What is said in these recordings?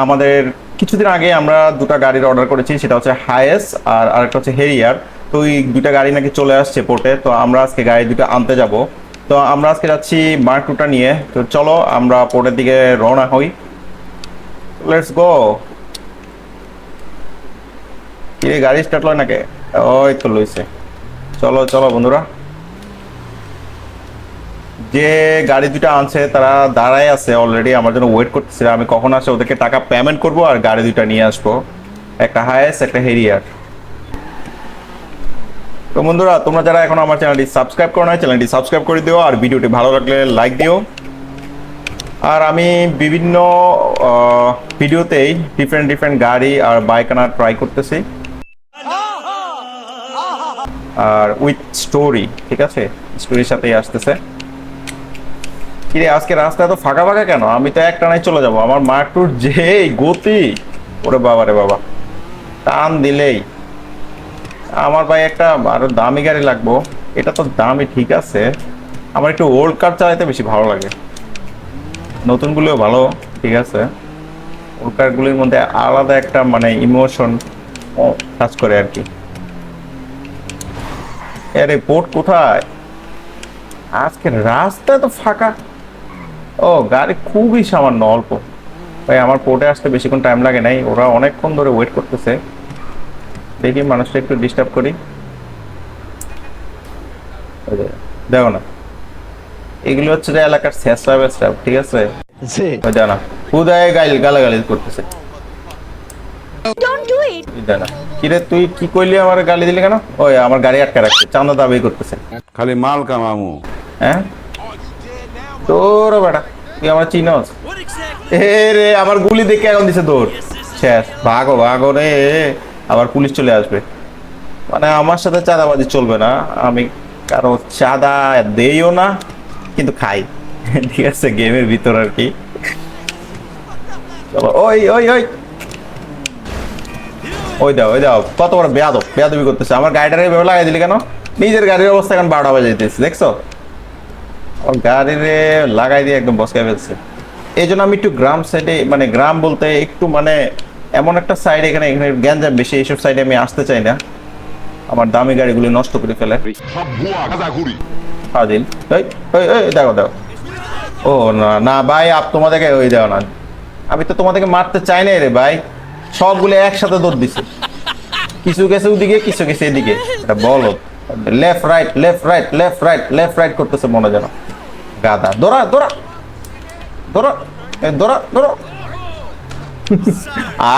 আমাদের কিছুদিন আগে আমরা দুটো গাড়ির অর্ডার করেছি, সেটা হচ্ছে হায়েস আর আরেকটা হচ্ছে হেরিয়ার। তো এই দুইটা গাড়ি নাকি চলে আসছে পোর্টে, তো আমরা আজকে গাড়ি দুটো আনতে যাব। তো আমরা আজকে যাচ্ছি মার্ক টুটা নিয়ে। তো চলো আমরা পোর্টের দিকে রওনা হই, লেটস গো। কি রে, গাড়ি স্টার্ট লয় নাকি? ওই তো লইছে। চলো চলো বন্ধুরা। যে গাড়ি দুটো আনছে তারা দাঁড়ায় আছে অলরেডি, আমার জন্য ওয়েট করতেছে। আমি কখন আসে ওদেরকে টাকা পেমেন্ট করব আর গাড়ি দুটো নিয়ে আসবো, একটা হায়েস একটা হেরিয়ার। তো বন্ধুরা, তোমরা যারা এখন আমার চ্যানেলটি সাবস্ক্রাইব করো না, চ্যানেলটি সাবস্ক্রাইব করে দিও, আর ভিডিওটি ভালো লাগলে লাইক দিও। আর আমি বিভিন্ন ভিডিওতেই ডিফারেন্ট ডিফারেন্ট গাড়ি আর বাইক আনার ট্রাই করতেছি, আর উইথ স্টোরি, ঠিক আছে? স্টোরির সাথেই আসতেছে। কিরে, আজকে রাস্তা এত ফাঁকা ফাঁকা কেন? আমি তো এক টানায় চলে যাব। আমার মার্ক টুর যে গতি, ওরে বাবা রে বাবা, টান দিলেই। আমার ভাই একটা আরো দামি গাড়ি লাগবো। এটা তো দামি ঠিক আছে, আমার একটু ওল্ড কার চালাইতে বেশি ভালো লাগে। নতুনগুলোও ভালো, ঠিক আছে, ওল্ড কারগুলির মধ্যে আলাদা একটা মানে ইমোশন কাজ করে আর কি। আরে পোর্ট কোথায়? আজকে রাস্তা তো ফাঁকা। ও, গাড়ি খুবই সামান্য, অল্প। ভাই আমার পোর্টে আসতে বেশিক্ষণ টাইম লাগে নাই, ওরা অনেকক্ষণ ধরে ওয়েট করতেছে। দেখি মানুষটা একটু ডিস্টার্ব করি। দেখো না, এগুলো হচ্ছে যে এলাকার শেষরা বেসরা, ঠিক আছে? জানা খুদায় গালাগালি করতেছে। কিরে তুই কি কইলি, আমার গালি দিলি কেন? ওই আমার গাড়ি আটকে রাখছে, চাঁদা দাবি করতেছে। খালি মাল কামামু। হ্যাঁ তোর বেটা, তুই আমার চিনস? এ রে, আমার গুলি দেখে এখন দিছে দৌড়। শেষ, ভাগো ভাগো রে, আবার পুলিশ চলে আসবে। মানে আমার সাথে চাঁদাবাজি চলবে না, আমি কারো চাঁদা দেইও না, কিন্তু খাই, ঠিক আছে, গেমের ভিতর আর কি। চলো, ওই ওই ওই ওই দাও, ওই দাও, কত বড় বেয়াদবি করতেছে। আমার গাড়িটারে এভাবে লাগাই দিলি কেন? নিজের গাড়ির অবস্থা এখন 12টা বাজে যেতেছে, দেখছো? আমার গাড়িরে লাগাই দিয়ে একদম বসকায় ফেলছে। এই জন্য আমি একটু গ্রাম সাইডে, মানে গ্রাম বলতে একটু মানে এমন একটা সাইড, এখানে এখানে গ্যাঞ্জাম বেশি, এইসব সাইডে আমি আসতে চাই না। আমার দামি গাড়িগুলি নষ্ট করে ফেলে হাজিল। দেখো দেখো, ও না না ভাই, তোমাদেরকে ওই দেও না, আমি তো তোমাদেরকে মারতে চাই না রে ভাই। সবগুলো একসাথে দৌড় দিছে, কিছু গেছে ওদিকে, কিছু গেছে এদিকে। এটা বলো, left right left right left right left right করতেছে মনে যেন। গাদা, দৌড়া দৌড়া দৌড়া দৌড়া দৌড়া।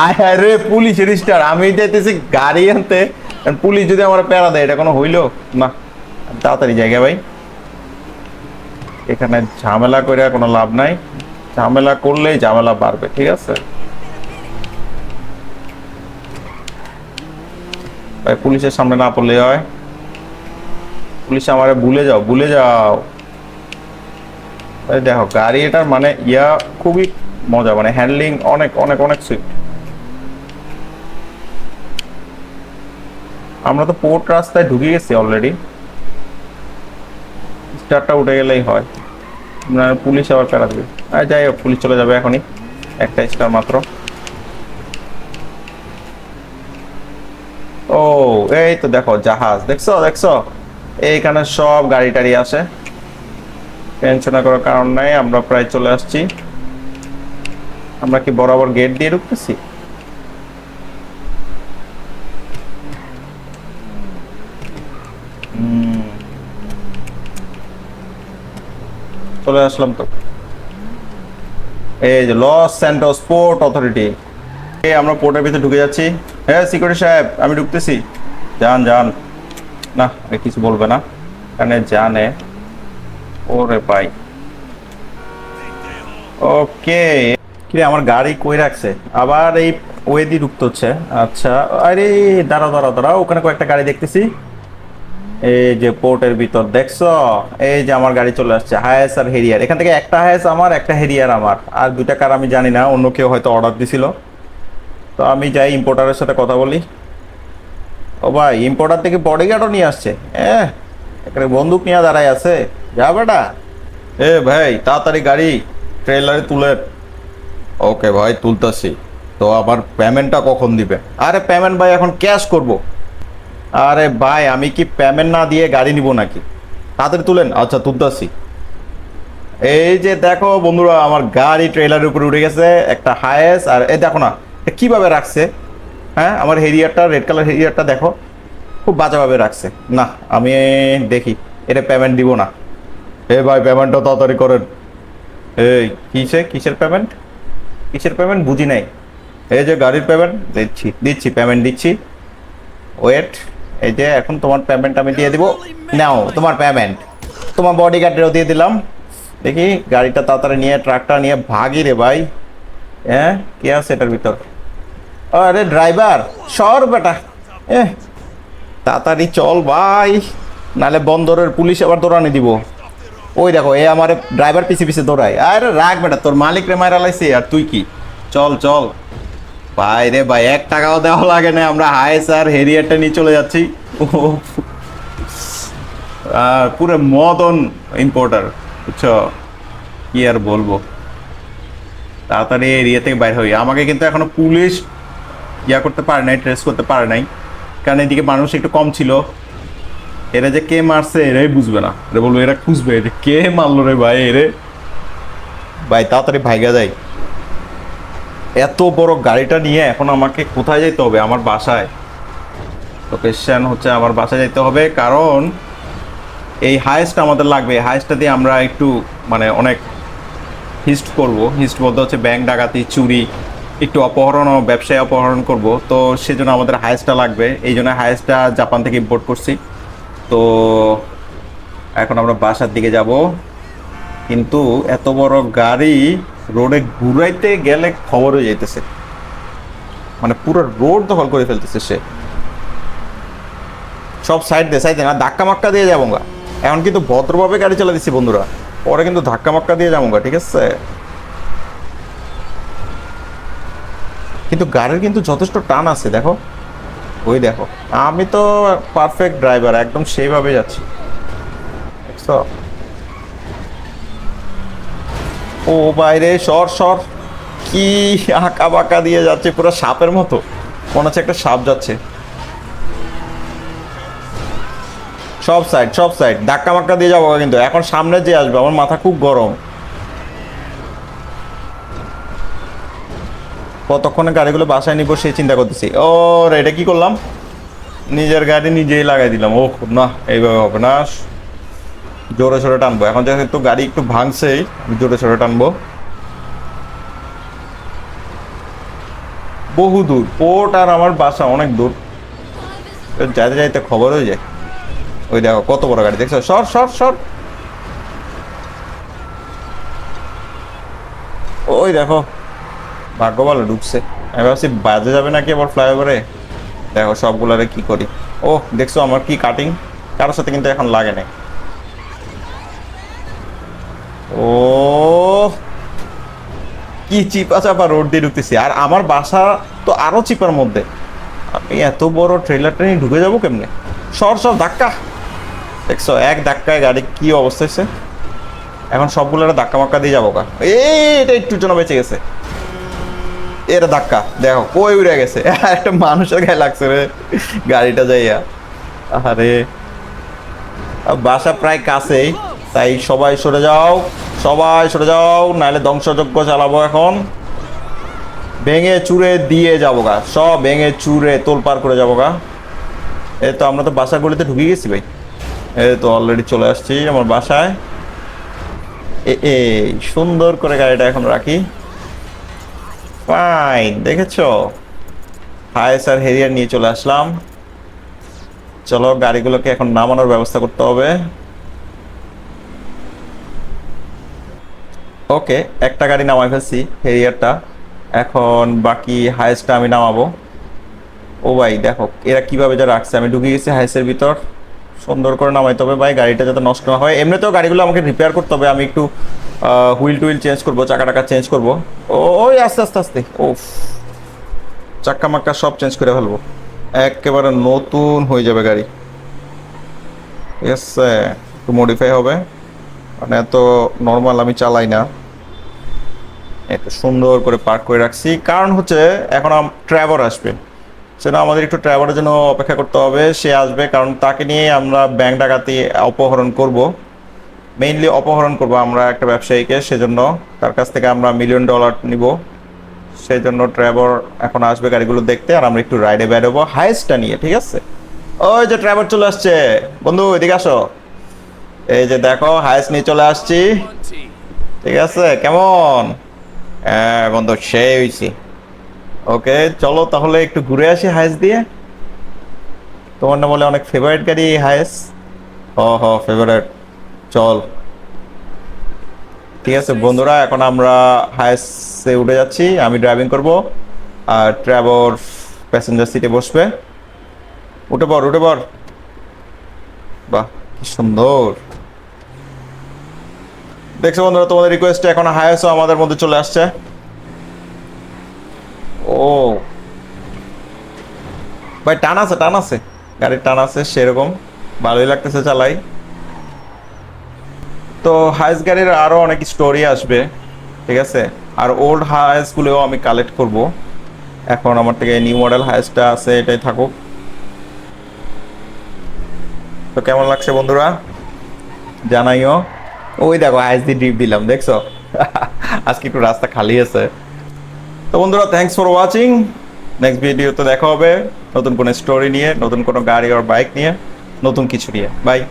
আয় রে পুলিশের স্টার, আমি যাইতেছি গাড়ি আনতে, পুলিশ যদি আমার প্যারা দেয়, এটা কোনো হইলো না। তাড়াতাড়ি জায়গা ভাই, এখানে ঝামেলা করে কোনো লাভ নাই। ঝামেলা করলেই ঝামেলা বাড়বে, ঠিক আছে ভাই? পুলিশের সামনে না পড়লে হয়। পুলিশ আমারে ভুলে যাও, ভুলে যাও। দেখো গাড়ি এটার মানে ইয়া খুবই মজা, মানে হ্যান্ডলিং অনেক অনেক অনেক সুইট। আমরা তো পোর্ট রাস্তায় ঢুকে গেছি অলরেডি, স্টারটা উঠে গেলেই হয়। পুলিশ আবার প্যারা দিবে, যাই হোক, পুলিশ চলে যাবে এখনই, একটা স্টার মাত্র। ও এই তো দেখো জাহাজ, দেখছো দেখছো, এইখানে সব গাড়ি টাড়ি আসে, টেনশন করার কারণ নাই। আমরা প্রায় চলে আসছি। আমরা কি বরাবর গেট দিয়ে ঢুকতেছি? চলে আসলাম তো, এই যে লস স্যান্টোস পোর্ট অথরিটি। আমরা পোর্টের ভিতরে ঢুকে যাচ্ছি। হ্যাঁ সিকিউরিটি সাহেব, আমি ঢুকতেছি, যান যান। না কিছু বলবে না, এখানে জানে। ওরে ভাই, ওকে। কিরে আমার গাড়ি কই রাখছে? আবার এই ওয়ে দিয়ে ঢুকতে হচ্ছে। আচ্ছা, আরে দাঁড়াও দাঁড়াও দাঁড়াও, ওখানে কয়েকটা গাড়ি দেখতেছি। এই যে পোর্টের ভিতর দেখছো, এই যে আমার গাড়ি চলে আসছে, হায়েস আর হেরিয়ার। এখান থেকে একটা হায়েস আমার, একটা হেরিয়ার আমার, আর দুইটা কার আমি জানি না, অন্য কেউ হয়তো অর্ডার দিছিল। তো আমি যাই ইম্পোর্টারের সাথে কথা বলি। ও ভাই ইম্পোর্টার থেকে বডিগার্ডও নিয়ে আসছে। একটা বন্দুক নিয়ে দাঁড়ায় আছে। যা বেটা। ভাই তাড়াতাড়ি গাড়ি ট্রেলারে তুলে। ওকে ভাই তুলতাছি। তো আবার পেমেন্টটা কখন দিবে? আরে পেমেন্ট ভাই এখন ক্যাশ করব। আরে ভাই আমি কি পেমেন্ট না দিয়ে গাড়ি নিব নাকি? তাড়াতাড়ি তুলেন। আচ্ছা তুলতাছি। এই যে দেখো বন্ধুরা আমার গাড়ি ট্রেলারের উপরে উঠে গেছে একটা হায়েস। আর এই দেখো না এটা কিভাবে রাখছে। হ্যাঁ আমার হেরিয়ারটা রেড কালার হেরিয়ারটা দেখো খুব বাজেভাবে রাখছে। না আমি দেখি এটা পেমেন্ট দিব না। ভাই পেমেন্টটা তাড়াতাড়ি করেন। কিসের পেমেন্ট? কিসের পেমেন্ট বুঝি নাই। এই যে গাড়ির পেমেন্ট দিচ্ছি পেমেন্ট দিচ্ছি। ওয়েট। এই যে এখন তোমার পেমেন্ট আমি দিয়ে দিব। নাও তোমার পেমেন্ট। তোমার বডিগার্ডেরও দিয়ে দিলাম। দেখি গাড়িটা তাড়াতাড়ি নিয়ে ট্রাকটা নিয়ে ভাগি রে ভাই। কি আছে এটার ভিতর? আরে ড্রাইভার সর বেটা। তাড়াতাড়ি চল ভাই, নালে বন্দরের পুলিশ আবার দৌড়ানি দিব। ওই দেখো আমার ড্রাইভার পিছে পিছে দৌড়ায়। আরে রাখ বেটা, তোর মালিক রে মারা লাইছে আর তুই কি। চল চল ভাই রে ভাই, 1 টাকাও দেওয়া লাগে না, আমরা হায়েস আর হেরিয়ারটা নিয়ে চলে যাচ্ছি। আর পুরো মদন ইম্পোর্টার বুঝছো, কি আর বলবো। তাড়াতাড়ি এরিয়া থেকে বাইরে হই। আমাকে কিন্তু এখনো পুলিশ করতে পারে নাই, ট্রেস করতে পারে নাই, কারণ এদিকে মানুষ একটু কম ছিল। এরা যে কে মারছে এরাই বুঝবে না, এরা বলবো এরা খুঁজবে যে কে মারলো রে ভাই। এরে ভাই তাড়াতাড়ি ভাইগা যায়। এত বড় গাড়িটা নিয়ে এখন আমাকে কোথায় যেতে হবে? আমার বাসায়। লোকেশন হচ্ছে আমার বাসায় যেতে হবে, কারণ এই হাইস্টটা আমাদের লাগবে। হাইস্টটা দিয়ে আমরা একটু মানে অনেক হিস্ট করব। হিস্ট বলতে হচ্ছে ব্যাংক ডাকাতি, চুরি, একটু অপহরণ ও ব্যবসায়ী অপহরণ করব। তো সেজন্য আমাদের হাইস্টটা লাগবে। এই জন্য হাইস্টটা জাপান থেকে ইম্পোর্ট করছি। তো এখন আমরা বাসার দিকে যাব, কিন্তু এত বড় গাড়ি রোডে ঘুরাইতে গেলে খবর হয়ে যাইতেছে, মানে পুরো রোড দখল করে ফেলতেছে সে। সব সাইড দিয়ে সাইড না ধাক্কা মাক্কা দিয়ে যাবো গা। এখন কিন্তু ভদ্রভাবে গাড়ি চালা দিচ্ছি বন্ধুরা, পরে কিন্তু ধাক্কা মাক্কা দিয়ে যাবো গা, ঠিক আছে? কিন্তু গাড়ির কিন্তু যথেষ্ট টান আছে দেখো। ওই দেখো আমি তো পারফেক্ট ড্রাইভার, একদম সেইভাবে যাচ্ছি। দেখছো? ও বাইরে সর সর, কি আঁকা বাঁকা দিয়ে যাচ্ছে, পুরো সাপের মতো মনে হচ্ছে একটা সাপ যাচ্ছে। সব সাইড ধাক্কা মাক্কা দিয়ে যাবো, কিন্তু এখন সামনে যে আসবে আমার মাথা খুব গরম। কতক্ষণে গাড়িগুলো বাসায় নিবো সেই চিন্তা করতেছি। ও এটা কি করলাম, নিজের গাড়ি নিজেই লাগাই দিলাম। ও না, এইভাবে হবে না, জোরে সোরে টানবো। এখন যেহেতু গাড়ি একটু ভাঙছেই, জোরে সোরে টানবো। বহু দূর পোর্ট, আর আমার বাসা অনেক দূর, যাইতে যাইতে খবর হয়ে যায়। ওই দেখো কত বড় গাড়ি, দেখছো? সর সর সর। ওই দেখো ভাগ্য ভালো ঢুকছে। আমি ভাবছি বাজে যাবে নাকি আবার ফ্লাইওভারে। দেখো সবগুলারে কি করি। ও দেখছো আমার কি কাটিং, কারোর সাথে কিন্তু এখন লাগে নাই। ও কি চিপা চাপা রোড দিয়ে ঢুকতেছি, আর আমার বাসা তো আরো চিপার মধ্যে। আমি এত বড় ট্রেলারটা নিয়ে ঢুকে যাবো কেমনে? সর সর ধাক্কা। দেখছো এক ধাক্কায় গাড়ি কি অবস্থা হয়েছে। এখন সবগুলো ধাক্কা মাক্কা দিয়ে যাবো কা। এটা একটু জন্য বেঁচে গেছে। এর ধাক্কা দেখো কই উড়ে গেছে, একটা মানুষের গায়ে লাগছে রে গাড়িটা যাইয়া। আরে বাসা প্রায় কাছেই, তাই সবাই সরে যাও, সবাই সরে যাও, নাহলে ধ্বংসযজ্ঞ চালাবো এখন। ভেঙে চুরে দিয়ে যাবো গা, সব ভেঙে চুরে তোলপার করে যাবো গা। এই তো আমরা তো বাসা গলিতে ঢুকে গেছি ভাই। এই তো অলরেডি চলে আসছি আমার বাসায়। এই সুন্দর করে গাড়িটা এখন রাখি। ফাইন, দেখেছো? হায়েস আর হেরিয়ার নিয়ে চলে আসলাম। চলো গাড়িগুলোকে এখন নামানোর ব্যবস্থা করতে হবে। ওকে একটা গাড়ি নামাই ফেলছি, হেরিয়ারটা। এখন বাকি হায়েসটা আমি নামাবো। ও ভাই দেখো এরা কিভাবে যা রাখছে, আমি ঢুকে গেছি হায়েসের ভিতর। সুন্দর করে নামাইতে হবে ভাই, গাড়িটা যাতে নষ্ট না হয়। এমনিতেও গাড়িগুলো আমাকে রিপেয়ার করতে হবে, আমি একটু হুইল টুইল চেঞ্জ করবো, চাকা টাকা চেঞ্জ করবো। ওই আস্তে আস্তে আস্তে, ও চাক্কা মাক্কা সব চেঞ্জ করে ফেলবো। একেবারে নতুন হয়ে যাবে গাড়ি, ঠিক আছে। একটু মডিফাই হবে, মানে এত নর্মাল আমি চালাই না, একটু সুন্দর করে পার্ক করে রাখছি। কারণ হচ্ছে এখন ট্র্যাভর আসবে, সেটা আমাদের একটু ট্র্যাভরের জন্য অপেক্ষা করতে হবে। সে আসবে, কারণ তাকে নিয়ে আমরা ব্যাংক ডাকাতি অপহরণ করব, মেইনলি অপহরণ করব আমরা একটা ব্যবসায়ীকে। সেজন্য তার কাছ থেকে আমরা $1,000,000 নিব। সেই জন্য ট্র্যাভর এখন আসবে গাড়িগুলো দেখতে, আর আমরা একটু রাইডে বেরোবো হাইস্টটা নিয়ে, ঠিক আছে। ওই যে ট্র্যাভর চলে আসছে, বন্ধু এদিকে আসো। এই যে দেখো হাইস্ট নিয়ে চলে আসছি, ঠিক আছে। কেমন? হ্যাঁ বন্ধু, সেই হয়েছে। ওকে চলো তাহলে একটু ঘুরে আসি হাইস্ট দিয়ে। তোমার না বলে অনেক ফেভারিট গাড়ি হাইস্ট? হ ফেভারিট, চল। ঠিক আছে বন্ধুরা, এখন আমরা হাইস্টে উঠে যাচ্ছি, আমি ড্রাইভিং করব আর ট্রাভর প্যাসেঞ্জার সিটে বসবে। উঠে পড়, উঠে পড়। বাহ কি সুন্দর। দেখছো বন্ধুরা, তোমাদের রিকোয়েস্টে এখন হাইস্টও আমাদের মধ্যে চলে আসছে। ও ভাই, টান আছে, টান আছে, গাড়ির টান আছে সেরকম, ভালোই লাগতেছে চালাই। তো হাইস গাড়ির আরো অনেক স্টোরি আসবে, ঠিক আছে। আর ওল্ড হাইস গুলোও আমি কালেক্ট করব। এখন আমার থেকে নিউ মডেল হাইসটা আছে, এটাই থাকুক। তো কেমন লাগছে বন্ধুরা জানাইও। ওই দেখো হাইস দিয়ে ড্রিপ দিলাম, দেখছো। আজকে একটু রাস্তা খালি আছে। তো বন্ধুরা, থ্যাঙ্কস ফর ওয়াচিং। নেক্সট ভিডিওতে দেখা হবে নতুন কোনো স্টোরি নিয়ে, নতুন কোনো গাড়ি আর বাইক নিয়ে, নতুন কিছু নিয়ে। বাই।